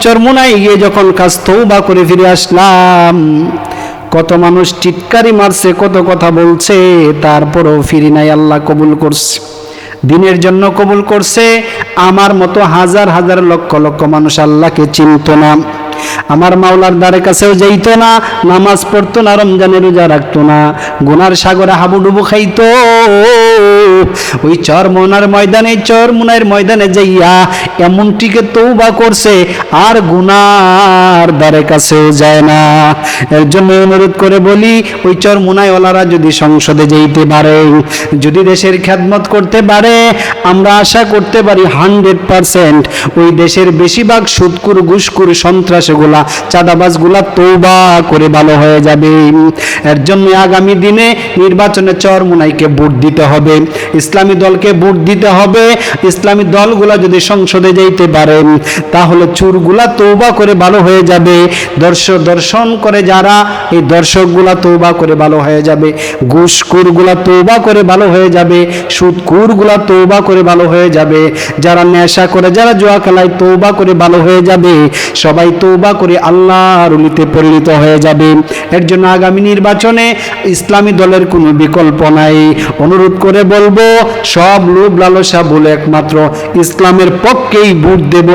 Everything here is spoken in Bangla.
চরমোনাই গিয়ে যখন কাজ তওবা করে ফিরে আসলাম, কত মানুষ চিৎকারি মারছে, কত কথা বলছে, তারপরও ফিরি নাই। আল্লাহ কবুল করছে, দিনের জন্য কবুল করছে। আমার মতো হাজার হাজার লক্ষ লক্ষ মানুষ আল্লাহকে চিনত না, আমার মাওলার দ্বারে কাছেও যাইতো না, নামাজ পড়তো না, রমজানের রোজা রাখতো না, গুনার সাগরে হাবুডুবু খাইতো। ওই চরমোনার ময়দানে যাইয়া এমনটিকে তওবা করছে, আর গুনার দ্বারে কাছেও যায় না। এর জন্য অনুরোধ করে বলি, ওই চরমোনাইওয়ালারা যদি সংসদে যাইতে পারে, যদি দেশের খেদমত করতে পারে, আমরা আশা করতে পারি 100% ওই দেশের বেশিরভাগ সুদকুর, ঘুষকুর, সন্ত্রাসীগুলা, চাঁদাবাজগুলা তওবা করে ভালো হয়ে যাবে। এর জন্য আগামী দিনে নির্বাচনে চরমোনাইকে ভোট দিতে হবে, ইসলামী দলকে ভোট দিতে হবে। ইসলামী দলগুলা যদি সংসদে যাইতে পারে, তাহলে চোরগুলা তওবা করে ভালো হয়ে যাবে, দর্শন করে যারা, এই দর্শকগুলা তওবা করে ভালো হয়ে যাবে, ঘুষখোরগুলা তওবা করে ভালো হয়ে যাবে, সুদখোরগুলা তওবা করে ভালো হয়ে যাবে, যারা নেশা করে, যারা জুয়া খেলায়, তওবা করে ভালো হয়ে যাবে। সবাই তওবা করে আল্লাহর ওলিতে পরিণত হয়ে যাবে। এর জন্য আগামী নির্বাচনে ইসলামী দলের কোনো বিকল্প নাই। অনুরোধ করে বলবো, সব লোভ লালসা বলে একমাত্র ইসলামের পক্ষেই ভোট দেব।